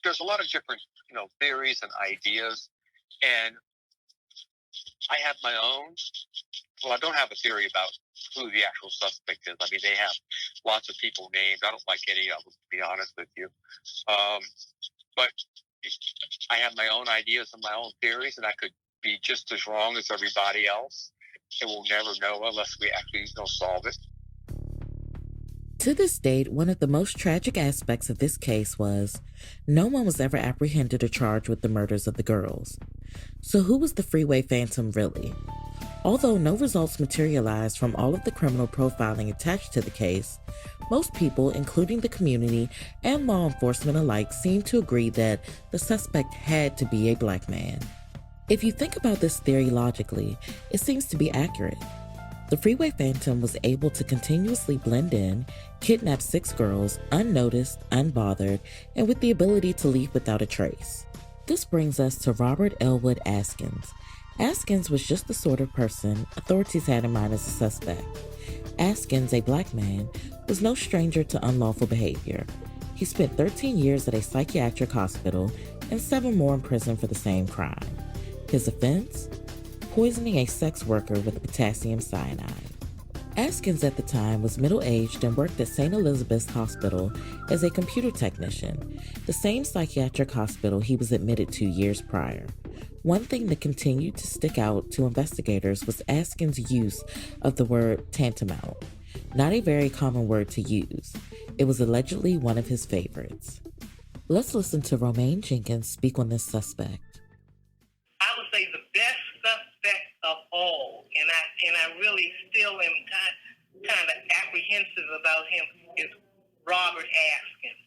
there's a lot of different, theories and ideas, and I have my own. Well, I don't have a theory about who the actual suspect is. I mean, they have lots of people named. I don't like any of them, to be honest with you. But I have my own ideas and my own theories, and I could be just as wrong as everybody else. And we'll never know unless we actually solve it. To this date, one of the most tragic aspects of this case was no one was ever apprehended or charged with the murders of the girls. So who was the Freeway Phantom really? Although no results materialized from all of the criminal profiling attached to the case, most people, including the community and law enforcement alike, seem to agree that the suspect had to be a black man. If you think about this theory logically, it seems to be accurate. The Freeway Phantom was able to continuously blend in, kidnap 6 girls, unnoticed, unbothered, and with the ability to leave without a trace. This brings us to Robert Elwood Askins. Askins was just the sort of person authorities had in mind as a suspect. Askins, a black man, was no stranger to unlawful behavior. He spent 13 years at a psychiatric hospital and 7 more in prison for the same crime. His offense? Poisoning a sex worker with potassium cyanide. Askins at the time was middle-aged and worked at St. Elizabeth's Hospital as a computer technician, the same psychiatric hospital he was admitted to years prior. One thing that continued to stick out to investigators was Askins' use of the word tantamount, not a very common word to use. It was allegedly one of his favorites. Let's listen to Romaine Jenkins speak on this suspect. I would say the best suspect of all, and I really still am kind of apprehensive about him, is Robert Askins.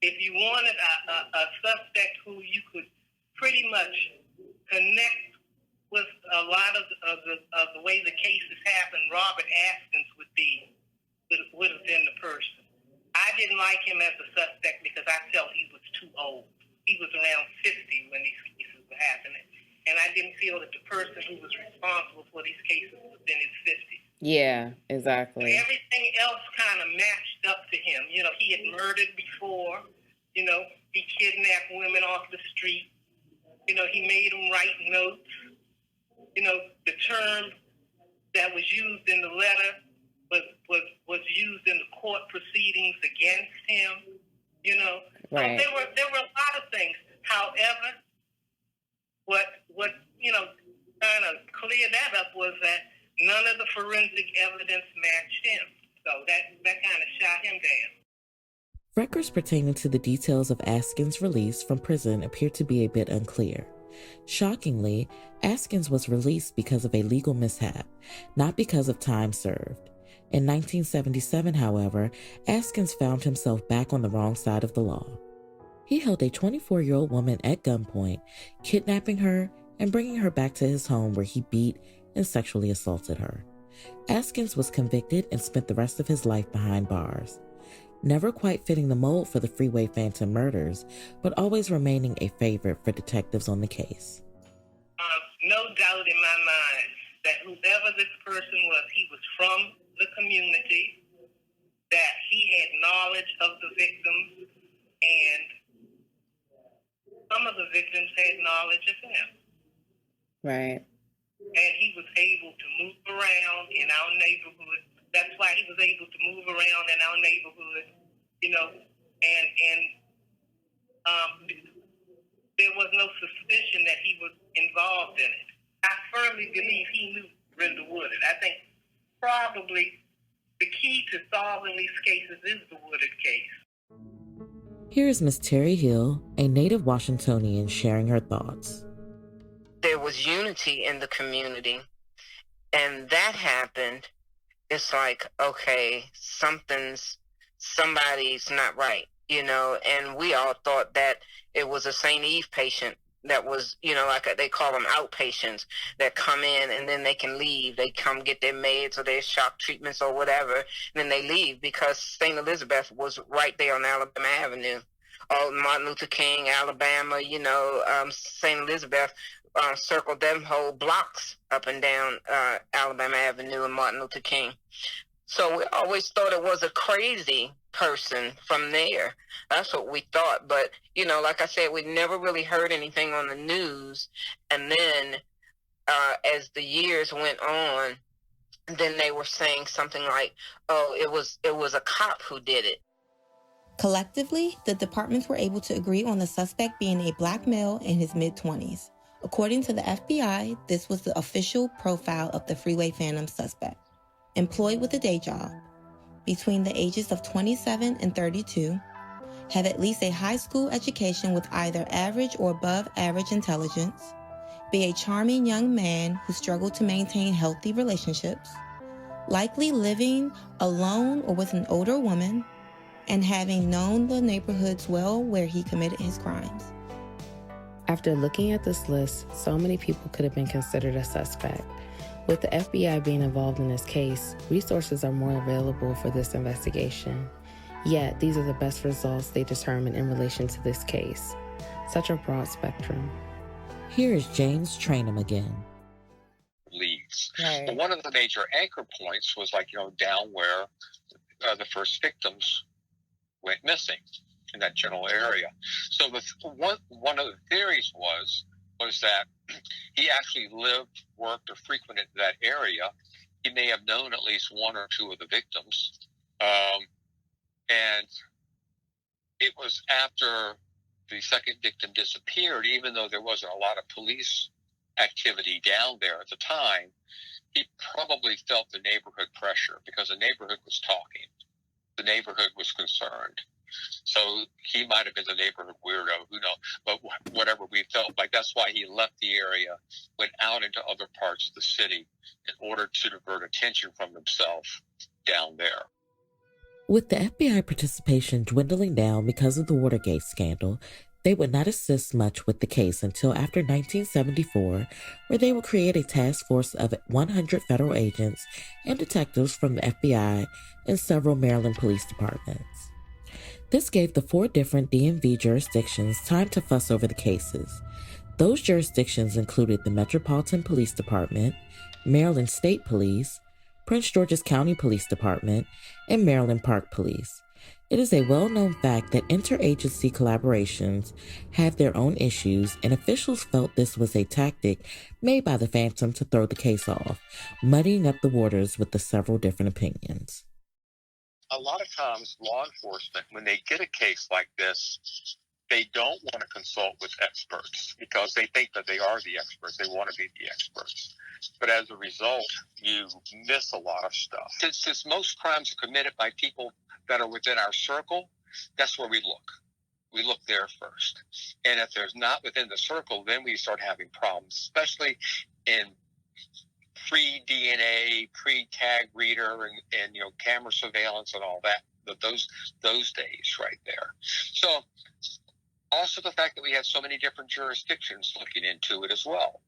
If you wanted a suspect who you could pretty much connect with a lot of the way the cases happen, Robert Askins would have been the person. I didn't like him as a suspect because I felt he was too old. He was around 50 when these cases were happening. And I didn't feel that the person who was responsible for these cases was in his 50s. Yeah, exactly. But everything else kind of matched up to him. He had murdered before. He kidnapped women off the street. He made them write notes. The term that was used in the letter was used in the court proceedings against him. Right. So there were a lot of things. However, what kind of cleared that up was that none of the forensic evidence matched him. So that kind of shot him down. Records pertaining to the details of Askins' release from prison appear to be a bit unclear. Shockingly, Askins was released because of a legal mishap, not because of time served. In 1977, however, Askins found himself back on the wrong side of the law. He held a 24-year-old woman at gunpoint, kidnapping her and bringing her back to his home where he beat and sexually assaulted her. Askins was convicted and spent the rest of his life behind bars, never quite fitting the mold for the Freeway Phantom murders, but always remaining a favorite for detectives on the case. No doubt in my mind that whoever this person was, he was from the community, that he had knowledge of the victims, and some of the victims had knowledge of him. Right. And he was able to move around in our neighborhood. That's why he was able to move around in our neighborhood, and there was no suspicion that he was involved in it. I firmly believe he knew Brenda Whodunit. I think probably the key to solving these cases is the Whodunit case. Here is Miss Terry Hill, a native Washingtonian, sharing her thoughts. There was unity in the community, and that happened. It's like, okay, somebody's not right, and we all thought that it was a St. Eve patient that was, like they call them outpatients that come in and then they can leave. They come get their meds or their shock treatments or whatever, and then they leave because St. Elizabeth was right there on Alabama Avenue. All Martin Luther King, Alabama, St. Elizabeth circled them whole blocks up and down Alabama Avenue and Martin Luther King. So we always thought it was a crazy person from there. That's what we thought. But, like I said, we never really heard anything on the news. And then as the years went on, then they were saying something like, oh, it was a cop who did it. Collectively, the departments were able to agree on the suspect being a black male in his mid-20s. According to the FBI, this was the official profile of the Freeway Phantom suspect. Employed with a day job, between the ages of 27 and 32, have at least a high school education with either average or above average intelligence, be a charming young man who struggled to maintain healthy relationships, likely living alone or with an older woman, and having known the neighborhoods well where he committed his crimes. After looking at this list, so many people could have been considered a suspect. With the FBI being involved in this case, resources are more available for this investigation. Yet, these are the best results they determined in relation to this case. Such a broad spectrum. Here is James Trainum again. Leads. Right. But one of the major anchor points was down where the first victims went missing in that general area. So one of the theories was that he actually lived, worked, or frequented that area. He may have known at least one or two of the victims. And it was after the second victim disappeared, even though there wasn't a lot of police activity down there at the time, he probably felt the neighborhood pressure because the neighborhood was talking. The neighborhood was concerned. So he might have been the neighborhood weirdo, who knows? But whatever, we felt like that's why he left the area, went out into other parts of the city in order to divert attention from himself down there. With the FBI participation dwindling down because of the Watergate scandal, they would not assist much with the case until after 1974, where they would create a task force of 100 federal agents and detectives from the FBI and several Maryland police departments. This gave the 4 different DMV jurisdictions time to fuss over the cases. Those jurisdictions included the Metropolitan Police Department, Maryland State Police, Prince George's County Police Department, and Maryland Park Police. It is a well-known fact that interagency collaborations have their own issues, and officials felt this was a tactic made by the Phantom to throw the case off, muddying up the waters with the several different opinions. A lot of times, law enforcement, when they get a case like this, they don't want to consult with experts because they think that they are the experts. They want to be the experts. But as a result, you miss a lot of stuff. Since most crimes are committed by people that are within our circle, that's where we look. We look there first. And if there's not within the circle, then we start having problems, especially in pre-DNA, pre-tag reader, and camera surveillance and all that. Those days right there. So also the fact that we have so many different jurisdictions looking into it as well.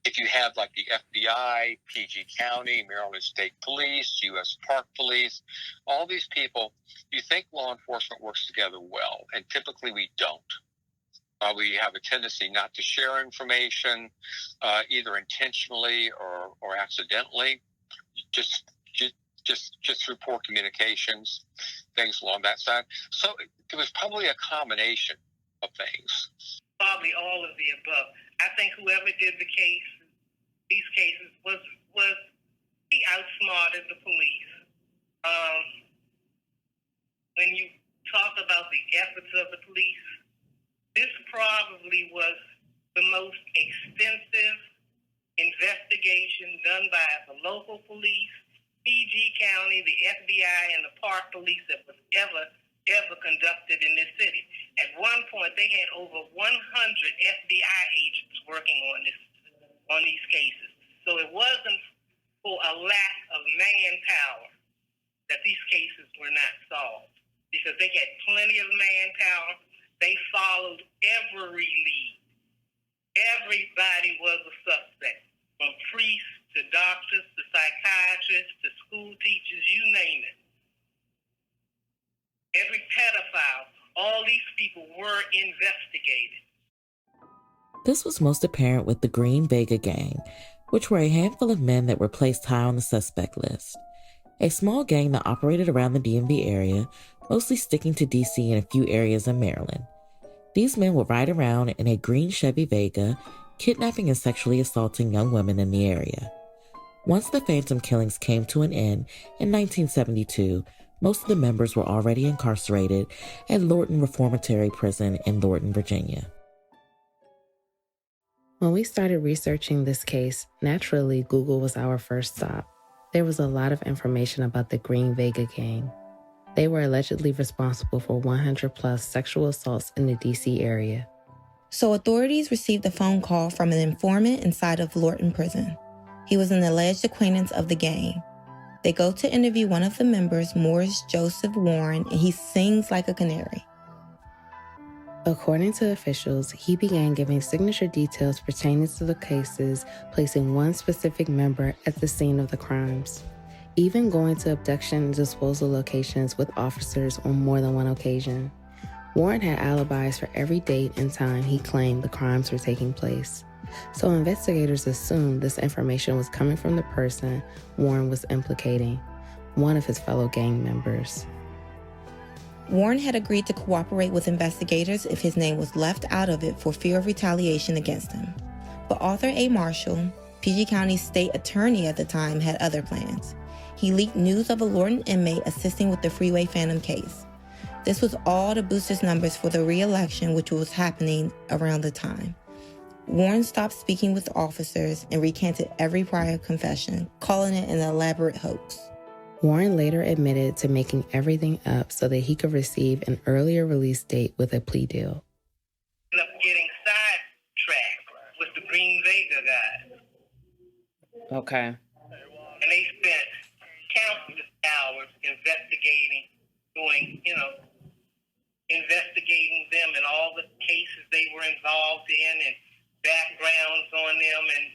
If you have like the FBI, PG County, Maryland State Police, U.S. Park Police, all these people, you think law enforcement works together well, and typically we don't. We have a tendency not to share information, either intentionally or accidentally, just through poor communications, things along that side. So it was probably a combination of things. Probably all of the above. I think whoever did these cases he outsmarted the police. When you talk about the efforts of the police, this probably was the most extensive investigation done by the local police, PG County, the FBI, and the Park Police that was ever conducted in this city. At one point, they had over 100 FBI agents working on these cases. So it wasn't for a lack of manpower that these cases were not solved, because they had plenty of manpower. They followed every lead. Everybody was a suspect, from priests to doctors to psychiatrists to school teachers, you name it. Every pedophile, all these people were investigated. This was most apparent with the Green Vega Gang, which were a handful of men that were placed high on the suspect list. A small gang that operated around the DMV area mostly sticking to DC and a few areas in Maryland. These men would ride around in a green Chevy Vega, kidnapping and sexually assaulting young women in the area. Once the Phantom killings came to an end in 1972, most of the members were already incarcerated at Lorton Reformatory Prison in Lorton, Virginia. When we started researching this case, naturally, Google was our first stop. There was a lot of information about the Green Vega gang. They were allegedly responsible for 100 plus sexual assaults in the DC area. So authorities received a phone call from an informant inside of Lorton Prison. He was an alleged acquaintance of the gang. They go to interview one of the members, Morris Joseph Warren, and he sings like a canary. According to officials, he began giving signature details pertaining to the cases, placing one specific member at the scene of the crimes, even going to abduction and disposal locations with officers on more than one occasion. Warren had alibis for every date and time he claimed the crimes were taking place. So investigators assumed this information was coming from the person Warren was implicating, one of his fellow gang members. Warren had agreed to cooperate with investigators if his name was left out of it for fear of retaliation against him. But Arthur A. Marshall, PG County's state attorney at the time, had other plans. He leaked news of a Lorton inmate assisting with the Freeway Phantom case. This was all to boost his numbers for the re-election, which was happening around the time. Warren stopped speaking with officers and recanted every prior confession, calling it an elaborate hoax. Warren later admitted to making everything up so that he could receive an earlier release date with a plea deal. Ended up getting sidetracked with the Green Vega guys. Okay. And they spent countless hours investigating them and all the cases they were involved in and backgrounds on them, and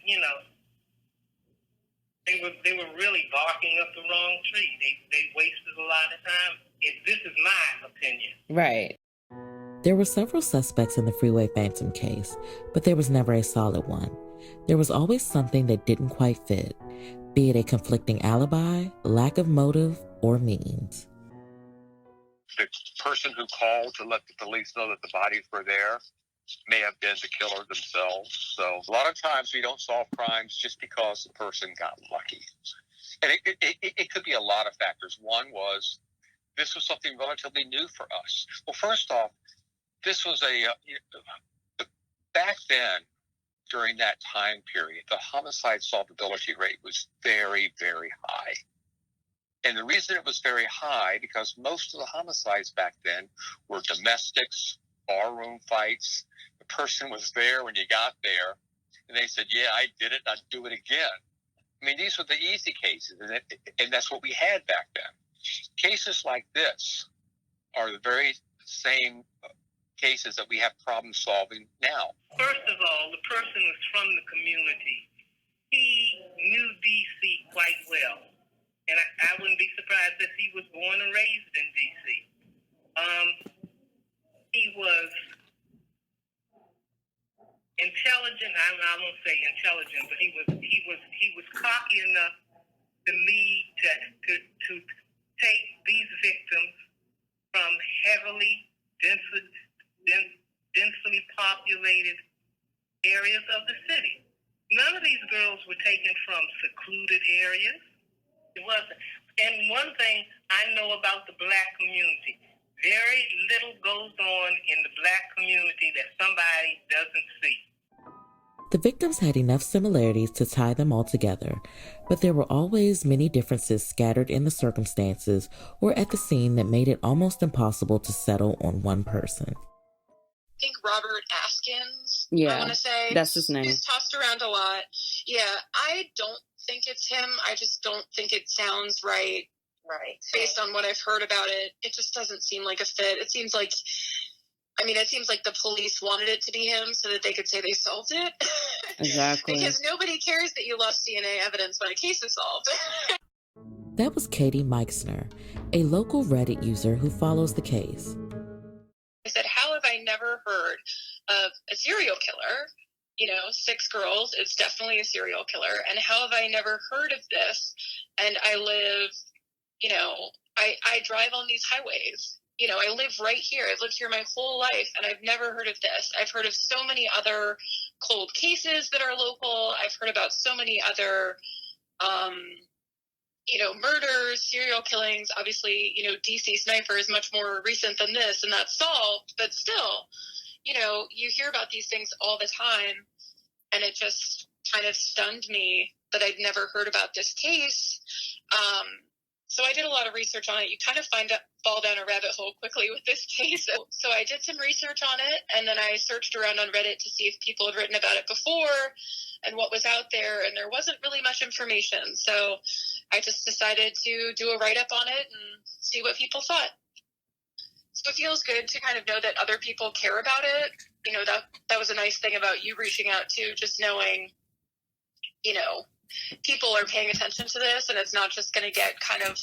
they were really barking up the wrong tree. They wasted a lot of time. This is my opinion. Right. There were several suspects in the Freeway Phantom case, but there was never a solid one. There was always something that didn't quite fit, be it a conflicting alibi, lack of motive, or means. The person who called to let the police know that the bodies were there may have been the killer themselves. So a lot of times we don't solve crimes just because the person got lucky. And it could be a lot of factors. One was, this was something relatively new for us. Well, first off, this was back then, during that time period, the homicide solvability rate was very, very high. And the reason it was very high, because most of the homicides back then were domestics, barroom fights. The person was there when you got there, and they said, yeah, I did it, I'd do it again. I mean, these were the easy cases, and that's what we had back then. Cases like this are the very same cases that we have problem solving now. First of all, the person was from the community. He knew D.C. quite well. And I wouldn't be surprised if he was born and raised in D.C. He was intelligent. I won't say intelligent, but he was cocky enough to lead to take these victims from heavily densely populated areas of the city. None of these girls were taken from secluded areas. It wasn't. And one thing I know about the black community, very little goes on in the black community that somebody doesn't see. The victims had enough similarities to tie them all together, but there were always many differences scattered in the circumstances or at the scene that made it almost impossible to settle on one person. I think Robert Askins, Yeah, I want to say. that's his name. He's tossed around a lot. Yeah, I don't think it's him. I just don't think it sounds right. Right. Based on what I've heard about it, it just doesn't seem like a fit. It seems like the police wanted it to be him so that they could say they solved it. Exactly. Because nobody cares that you lost DNA evidence when a case is solved. That was Katie Meixner, a local Reddit user who follows the case. I said, how have I never heard of a serial killer? 6 girls, it's definitely a serial killer. And how have I never heard of this? And I live, I drive on these highways. I live right here. I've lived here my whole life, and I've never heard of this. I've heard of so many other cold cases that are local. I've heard about so many other, murders, serial killings. Obviously, DC Sniper is much more recent than this, and that's solved. But still, you hear about these things all the time, and it just kind of stunned me that I'd never heard about this case. So I did a lot of research on it. You kind of fall down a rabbit hole quickly with this case. So I did some research on it, and then I searched around on Reddit to see if people had written about it before and what was out there, and there wasn't really much information. So I just decided to do a write-up on it and see what people thought. So it feels good to kind of know that other people care about it. That was a nice thing about you reaching out too, just knowing, people are paying attention to this, and it's not just going to get kind of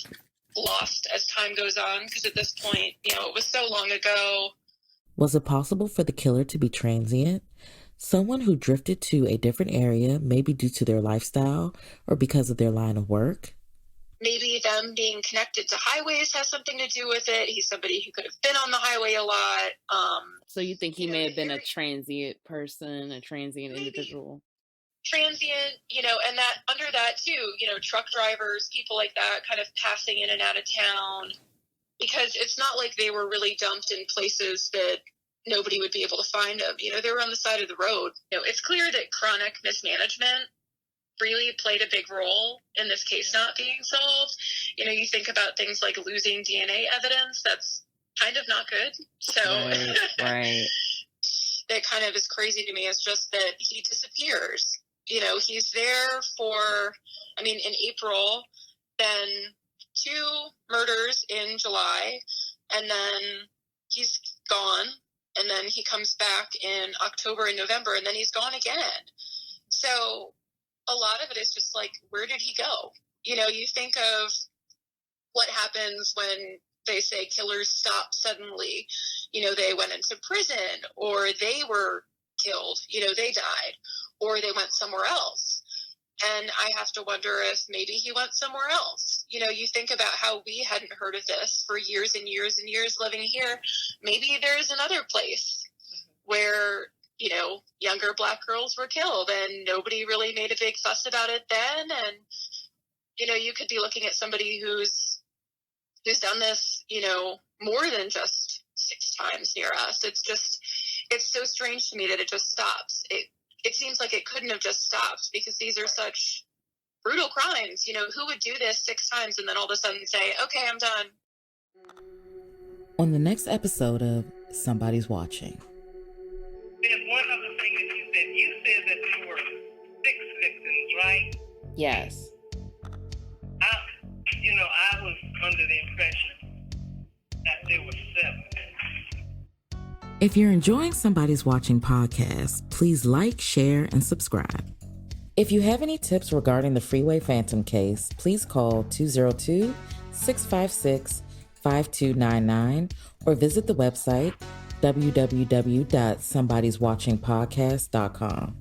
lost as time goes on, because at this point, it was so long ago. Was it possible for the killer to be transient? Someone who drifted to a different area, maybe due to their lifestyle or because of their line of work? Maybe them being connected to highways has something to do with it. He's somebody who could have been on the highway a lot. So you think he may have been a transient person, a transient individual? Transient, and that under that too, truck drivers, people like that kind of passing in and out of town, because it's not like they were really dumped in places that nobody would be able to find them. They were on the side of the road. It's clear that chronic mismanagement really played a big role in this case not being solved. You think about things like losing DNA evidence. That's kind of not good. So right. That kind of is crazy to me. It's just that he disappears. He's there for, in April, then 2 murders in July, and then he's gone, and then he comes back in October and November, and then he's gone again. So a lot of it is just like, where did he go? You think of what happens when they say killers stop suddenly. They went into prison, or they were killed, they died, or they went somewhere else. And I have to wonder if maybe he went somewhere else. You think about how we hadn't heard of this for years and years and years living here. Maybe there's another place where, younger Black girls were killed and nobody really made a big fuss about it then. And, you could be looking at somebody who's done this, more than just 6 times near us. It's so strange to me that it just stops. It seems like it couldn't have just stopped, because these are such brutal crimes. Who would do this 6 times and then all of a sudden say, okay, I'm done? On the next episode of Somebody's Watching. There's one other thing that you said that there were 6 victims, right? Yes. I was under the impression that there were 7. If you're enjoying Somebody's Watching podcast, please like, share, and subscribe. If you have any tips regarding the Freeway Phantom case, please call 202-656-5299 or visit the website www.somebodyswatchingpodcast.com.